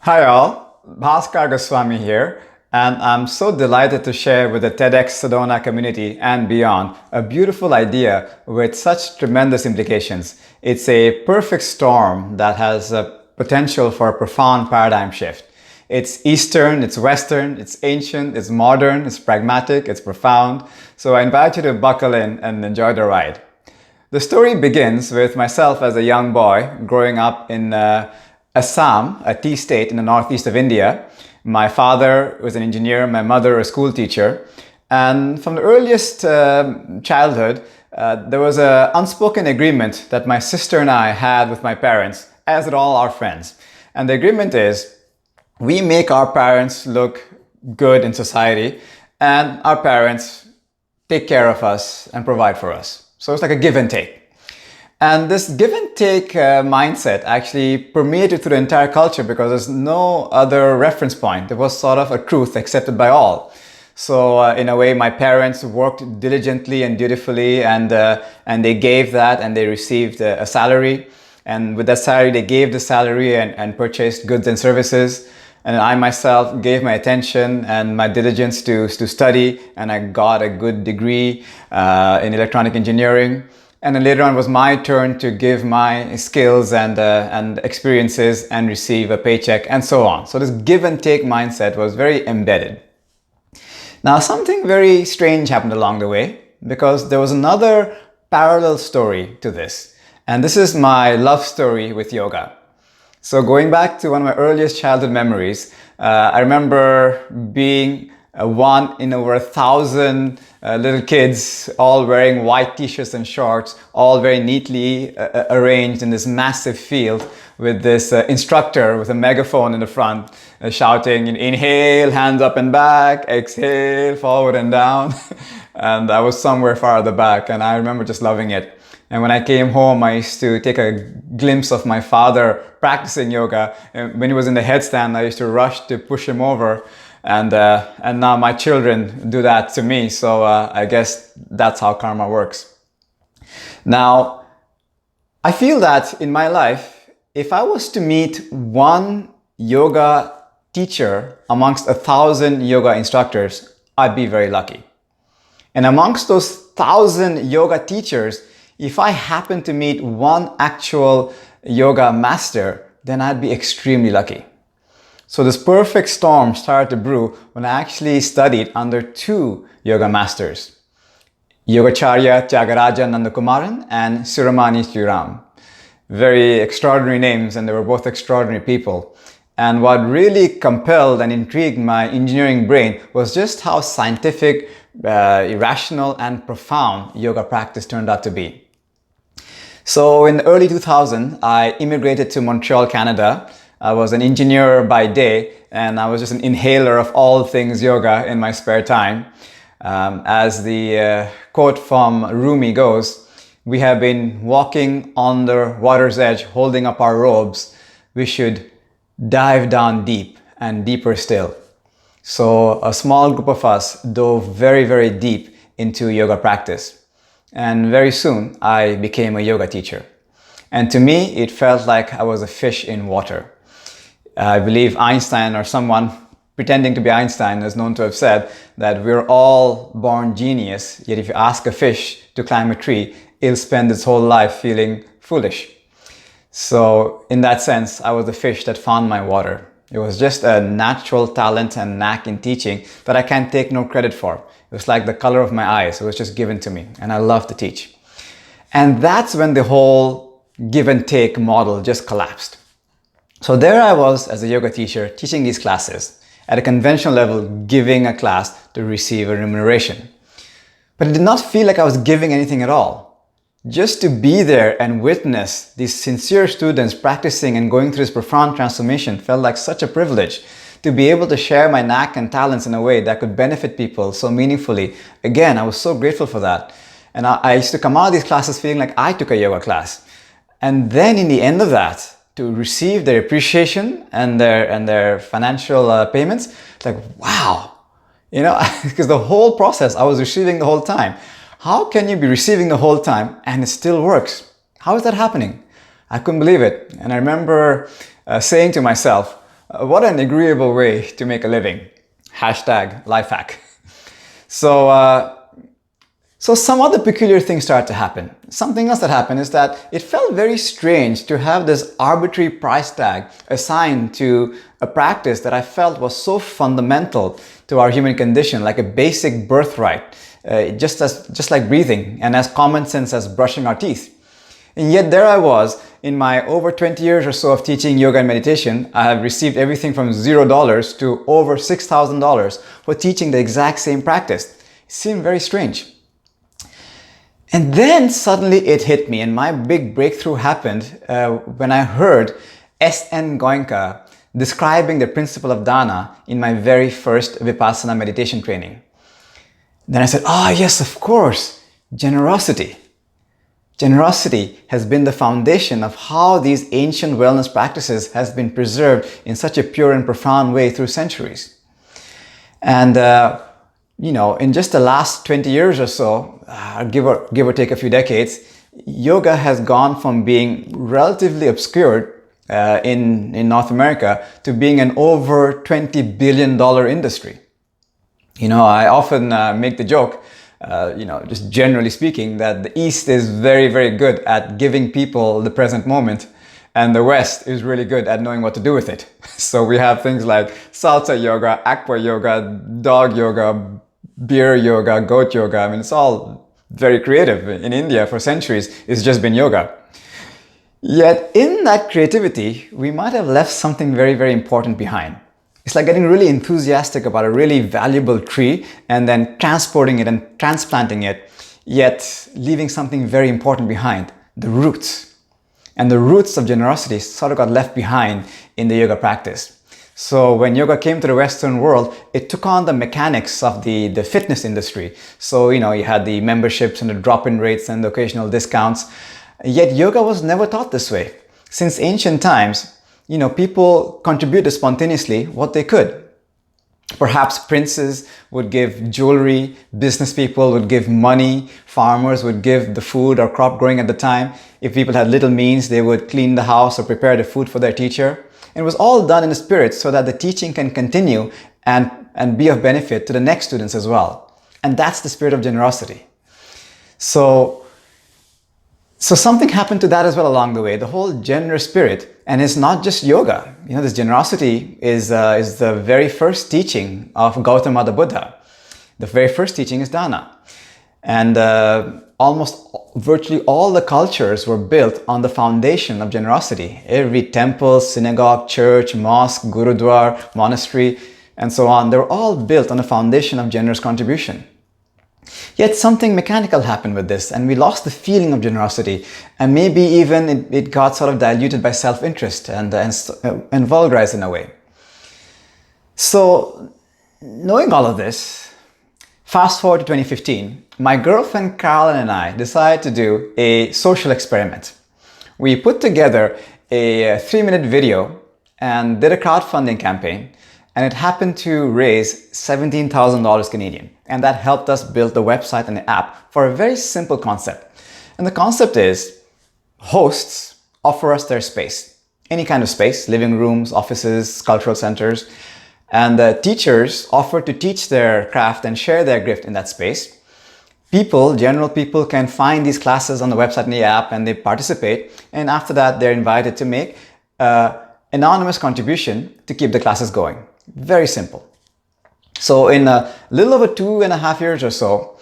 Hi all, Bhaskar Goswami here, and I'm so delighted to share with the TEDxSedona community and beyond a beautiful idea with such tremendous implications. It's a perfect storm that has a potential for a profound paradigm shift. It's Eastern, it's Western, it's ancient, it's modern, it's pragmatic, it's profound. So I invite you to buckle in and enjoy the ride. The story begins with myself as a young boy growing up in Assam, a tea state in the northeast of India. My father was an engineer, my mother a school teacher. And from the earliest childhood, there was an unspoken agreement that my sister and I had with my parents, as did all our friends. And the agreement is, we make our parents look good in society, and our parents take care of us and provide for us. So it's like a give and take. And this give and take mindset actually permeated through the entire culture because there's no other reference point. It was sort of a truth accepted by all. So in a way, my parents worked diligently and dutifully, and they gave that, and they received a salary. And with that salary, they gave the salary and purchased goods and services. And I myself gave my attention and my diligence to study, and I got a good degree in electronic engineering. And then later on it was my turn to give my skills and experiences and receive a paycheck and so on. So this give and take mindset was very embedded. Now something very strange happened along the way, because there was another parallel story to this. And this is my love story with yoga. So going back to one of my earliest childhood memories, I remember being one in over 1,000 little kids, all wearing white t-shirts and shorts, all very neatly arranged in this massive field, with this instructor with a megaphone in the front shouting, inhale, hands up and back, exhale, forward and down. And I was somewhere far at the back, and I remember just loving it. And when I came home, I used to take a glimpse of my father practicing yoga. And when he was in the headstand, I used to rush to push him over. And now my children do that to me. So I guess that's how karma works. Now, I feel that in my life, if I was to meet one yoga teacher amongst 1,000 yoga instructors, I'd be very lucky. And amongst those 1,000 yoga teachers, if I happen to meet one actual yoga master, then I'd be extremely lucky. So this perfect storm started to brew when I actually studied under two yoga masters, Yogacharya Tyagaraja Nandakumaran and Suramani Sriram. Very extraordinary names, and they were both extraordinary people. And what really compelled and intrigued my engineering brain was just how scientific, irrational and profound yoga practice turned out to be. So in the early 2000s, I immigrated to Montreal, Canada. I was an engineer by day, and I was just an inhaler of all things yoga in my spare time. As the quote from Rumi goes, we have been walking on the water's edge, holding up our robes. We should dive down deep and deeper still. So a small group of us dove very, very deep into yoga practice. And very soon I became a yoga teacher. And to me, it felt like I was a fish in water. I believe Einstein, or someone pretending to be Einstein, is known to have said that we're all born genius, yet if you ask a fish to climb a tree, it'll spend its whole life feeling foolish. So in that sense, I was the fish that found my water. It was just a natural talent and knack in teaching that I can't take no credit for. It was like the color of my eyes. It was just given to me, and I love to teach. And that's when the whole give and take model just collapsed. So there I was as a yoga teacher teaching these classes at a conventional level, giving a class to receive a remuneration. But it did not feel like I was giving anything at all. Just to be there and witness these sincere students practicing and going through this profound transformation felt like such a privilege. To be able to share my knack and talents in a way that could benefit people so meaningfully. Again, I was so grateful for that. And I used to come out of these classes feeling like I took a yoga class. And then in the end of that, to receive their appreciation and their financial payments, it's like, wow, because the whole process I was receiving the whole time. How can you be receiving the whole time and it still works? How is that happening? I couldn't believe it. And I remember saying to myself, What an agreeable way to make a living. Hashtag life hack. So some other peculiar things started to happen. Something else that happened is that it felt very strange to have this arbitrary price tag assigned to a practice that I felt was so fundamental to our human condition, like a basic birthright, just like breathing and as common sense as brushing our teeth. And yet there I was, in my over 20 years or so of teaching yoga and meditation, I have received everything from $0 to over $6,000 for teaching the exact same practice. It seemed very strange. And then suddenly it hit me, and my big breakthrough happened when I heard S.N. Goenka describing the principle of daana in my very first Vipassana meditation training. Then I said, yes, of course, generosity. Generosity has been the foundation of how these ancient wellness practices has been preserved in such a pure and profound way through centuries. And in just the last 20 years or so, give or take a few decades, yoga has gone from being relatively obscured in North America to being an over $20 billion industry. I often make the joke, just generally speaking, that the East is very, very good at giving people the present moment, and the West is really good at knowing what to do with it. So we have things like salsa yoga, aqua yoga, dog yoga, beer yoga, goat yoga. I mean, it's all very creative. In India, for centuries, it's just been yoga. Yet in that creativity, we might have left something very, very important behind. It's like getting really enthusiastic about a really valuable tree and then transporting it and transplanting it, yet leaving something very important behind, the roots. And the roots of generosity sort of got left behind in the yoga practice. So when yoga came to the Western world, it took on the mechanics of the fitness industry. So, you had the memberships and the drop-in rates and the occasional discounts. Yet yoga was never taught this way. Since ancient times, people contributed spontaneously what they could. Perhaps princes would give jewelry, business people would give money, farmers would give the food or crop growing at the time. If people had little means, they would clean the house or prepare the food for their teacher. And it was all done in the spirit so that the teaching can continue and be of benefit to the next students as well. And that's the spirit of generosity. So something happened to that as well along the way, the whole generous spirit. And it's not just yoga. This generosity is the very first teaching of Gautama the Buddha. The very first teaching is daana. And virtually all the cultures were built on the foundation of generosity. Every temple, synagogue, church, mosque, gurudwara, monastery, and so on, they were all built on a foundation of generous contribution. Yet something mechanical happened with this, and we lost the feeling of generosity, and maybe even it got sort of diluted by self-interest and vulgarized in a way. So, knowing all of this, fast forward to 2015, my girlfriend Carolyn and I decided to do a social experiment. We put together a 3-minute video and did a crowdfunding campaign, and it happened to raise $17,000 Canadian. And that helped us build the website and the app for a very simple concept. And the concept is hosts offer us their space, any kind of space, living rooms, offices, cultural centers. And the teachers offer to teach their craft and share their gift in that space. General people can find these classes on the website and the app, and they participate. And after that, they're invited to make an anonymous contribution to keep the classes going. Very simple. So in a little over 2.5 years or so,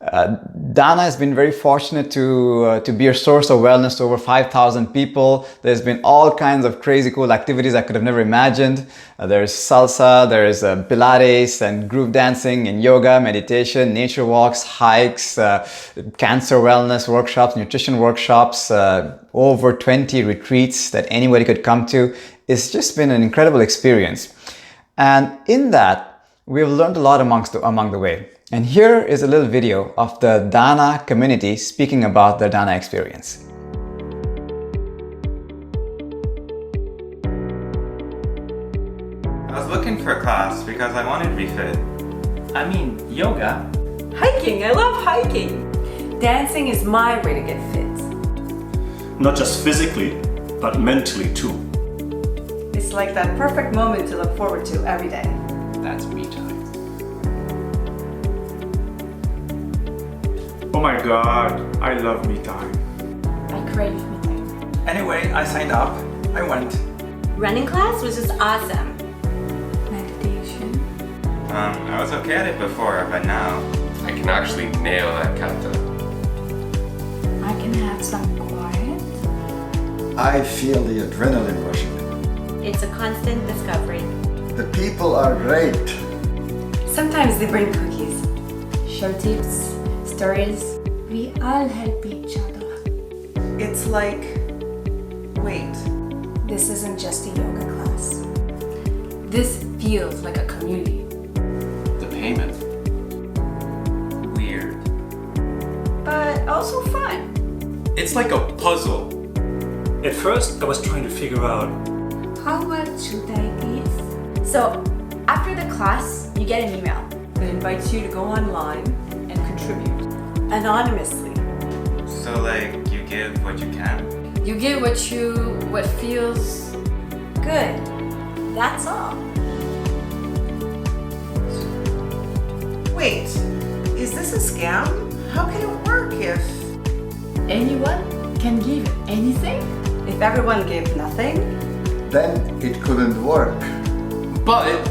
daana has been very fortunate to be a source of wellness to over 5,000 people. There's been all kinds of crazy cool activities I could have never imagined. There's salsa, there's Pilates and groove dancing and yoga, meditation, nature walks, hikes, cancer wellness workshops, nutrition workshops, over 20 retreats that anybody could come to. It's just been an incredible experience. And in that, we've learned a lot among the way. And here is a little video of the daana community speaking about their daana experience. I was looking for a class because I wanted to be fit. I mean, yoga. Hiking, I love hiking. Dancing is my way to get fit. Not just physically, but mentally too. This It's like that perfect moment to look forward to every day. That's me time. Oh my god, I love me time. I crave me time. Anyway, I signed up. I went. Running class was just awesome. Meditation. I was okay at it before, but now I can actually nail that kata. I can have some quiet. I feel the adrenaline rushing. It's a constant discovery. The people are great. Sometimes they bring cookies. Show tips, stories. We all help each other. It's like, wait, This isn't just a yoga class. This feels like a community. The payment. weird. but also fun. It's like a puzzle. At first, I was trying to figure out How much should I give? So, after the class, you get an email. It invites you to go online and contribute anonymously. So like you give what you can. You give what feels good. That's all. Wait, is this a scam? How can it work if Anyone can give anything? if everyone gave nothing? Then it couldn't work. But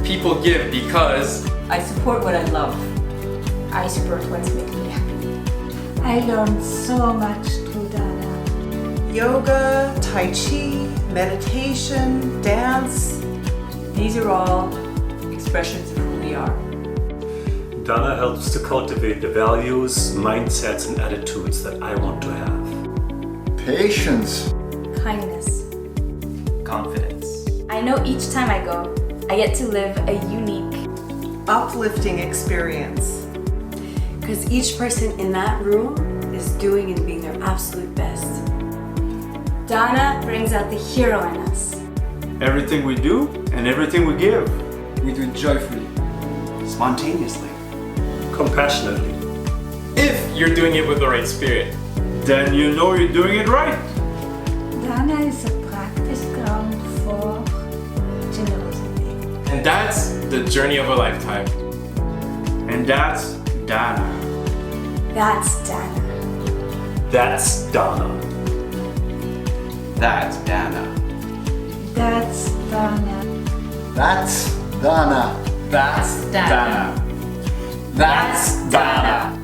people give because I support what I love. I support what's making me happy. I learned so much through Dana. Yoga, Tai Chi, meditation, dance. These are all expressions of who we are. Dana helps to cultivate the values, mindsets, and attitudes that I want to have. Patience. Kindness. Confidence. I know each time I go, I get to live a unique, Uplifting experience. Because each person in that room is doing and being their absolute best. Dana brings out the hero in us. Everything we do and everything we give, We do it joyfully, spontaneously. compassionately. if you're doing it with the right spirit. Then you know you're doing it right. Dana is a practice ground for generosity. And that's the journey of a lifetime. And that's Dana. That's Dana. That's Dana. That's Dana. That's Dana. That's Dana. That's Dana. That's Dana.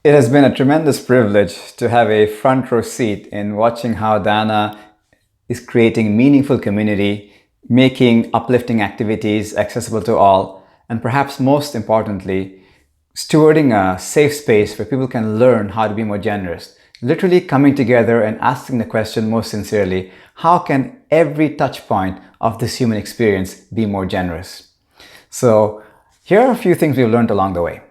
It has been a tremendous privilege to have a front row seat in watching how Dana is creating meaningful community, making uplifting activities accessible to all, and perhaps most importantly, stewarding a safe space where people can learn how to be more generous. Literally coming together and asking the question most sincerely, how can every touch point of this human experience be more generous? So here are a few things we've learned along the way.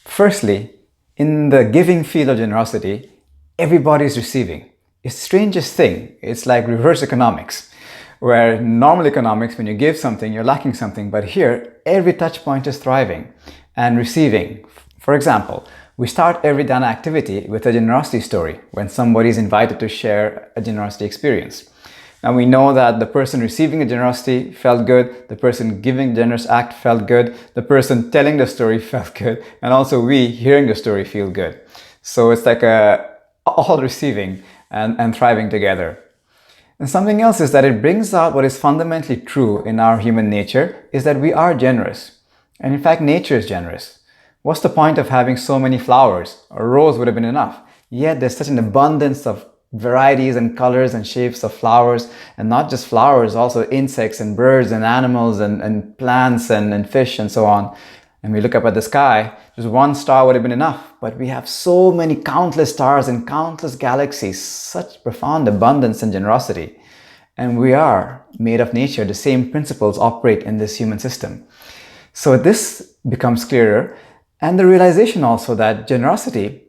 Firstly, in the giving field of generosity, everybody is receiving. It's the strangest thing. It's like reverse economics, where normal economics, when you give something, you're lacking something. But here, every touch point is thriving and receiving. For example, we start every Dana activity with a generosity story when somebody is invited to share a generosity experience. Now we know that the person receiving the generosity felt good, the person giving the generous act felt good, the person telling the story felt good, and also we hearing the story feel good. So it's like all receiving and thriving together. And something else is that it brings out what is fundamentally true in our human nature, is that we are generous. And in fact, nature is generous. What's the point of having so many flowers? A rose would have been enough. Yet there's such an abundance of varieties and colors and shapes of flowers, and not just flowers, also insects and birds and animals and plants and fish and so on. And we look up at the sky, just one star would have been enough, but we have so many countless stars and countless galaxies, such profound abundance and generosity. And we are made of nature. The same principles operate in this human system. So this becomes clearer, and the realization also that generosity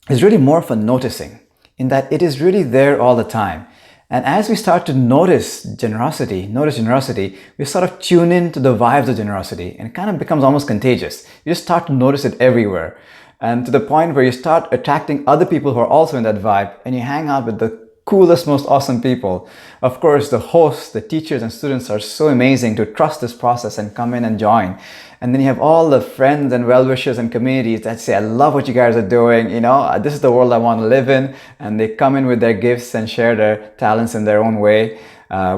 is really more of a noticing, in that it is really there all the time. And as we start to notice generosity, we sort of tune in to the vibes of generosity, and it kind of becomes almost contagious. You just start to notice it everywhere. And to the point where you start attracting other people who are also in that vibe, and you hang out with the coolest, most awesome people. Of course, the hosts, the teachers and students are so amazing to trust this process and come in and join. And then you have all the friends and well-wishers and communities that say, I love what you guys are doing. You know, this is the world I want to live in. And they come in with their gifts and share their talents in their own way.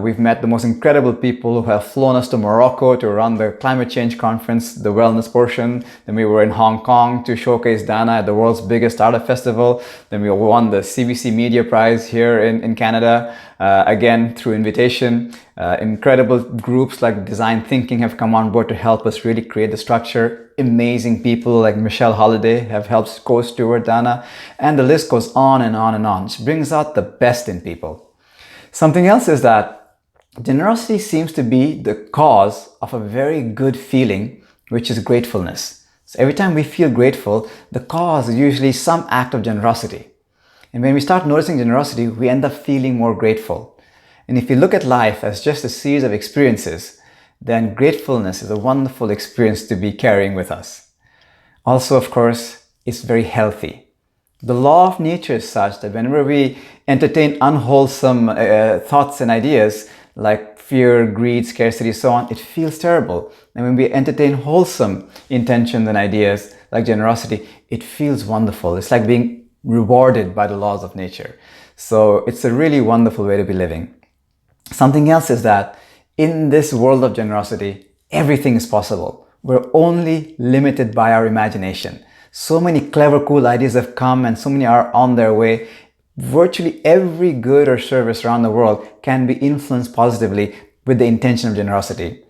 We've met the most incredible people who have flown us to Morocco to run the climate change conference, the wellness portion. Then we were in Hong Kong to showcase Dana at the world's biggest startup festival. Then we won the CBC Media Prize here in Canada, again through invitation. Incredible groups like Design Thinking have come on board to help us really create the structure. Amazing people like Michelle Holiday have helped co-steward Dana. And the list goes on and on and on. It brings out the best in people. Something else is that generosity seems to be the cause of a very good feeling, which is gratefulness. So every time we feel grateful, the cause is usually some act of generosity. And when we start noticing generosity, we end up feeling more grateful. And if you look at life as just a series of experiences, then gratefulness is a wonderful experience to be carrying with us. Also, of course, it's very healthy. The law of nature is such that whenever we entertain unwholesome thoughts and ideas like fear, greed, scarcity, so on, it feels terrible. And when we entertain wholesome intentions and ideas like generosity, it feels wonderful. It's like being rewarded by the laws of nature. So it's a really wonderful way to be living. Something else is that in this world of generosity, everything is possible. We're only limited by our imagination. So many clever, cool ideas have come and so many are on their way. Virtually every good or service around the world can be influenced positively with the intention of generosity.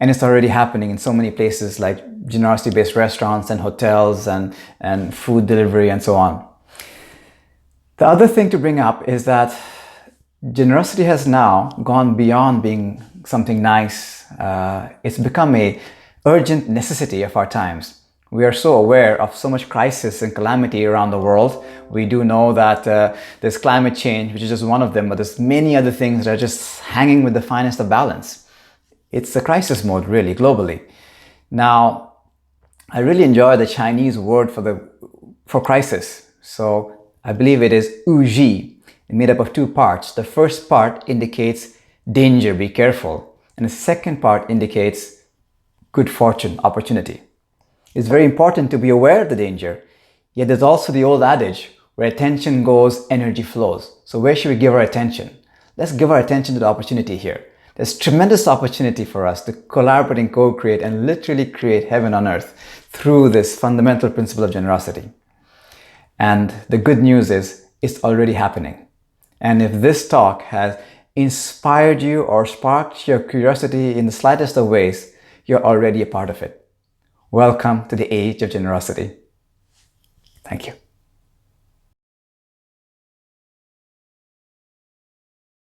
And it's already happening in so many places like generosity-based restaurants and hotels and food delivery and so on. The other thing to bring up is that generosity has now gone beyond being something nice. It's become an urgent necessity of our times. We are so aware of so much crisis and calamity around the world. We do know that there's climate change, which is just one of them, but there's many other things that are just hanging with the finest of balance. It's a crisis mode, really, globally. Now, I really enjoy the Chinese word for crisis. So I believe it is Wuji, made up of two parts. The first part indicates danger, be careful. And the second part indicates good fortune, opportunity. It's very important to be aware of the danger. Yet there's also the old adage, where attention goes, energy flows. So where should we give our attention? Let's give our attention to the opportunity here. There's tremendous opportunity for us to collaborate and co-create and literally create heaven on earth through this fundamental principle of generosity. And the good news is, it's already happening. And if this talk has inspired you or sparked your curiosity in the slightest of ways, you're already a part of it. Welcome to the age of generosity. Thank you.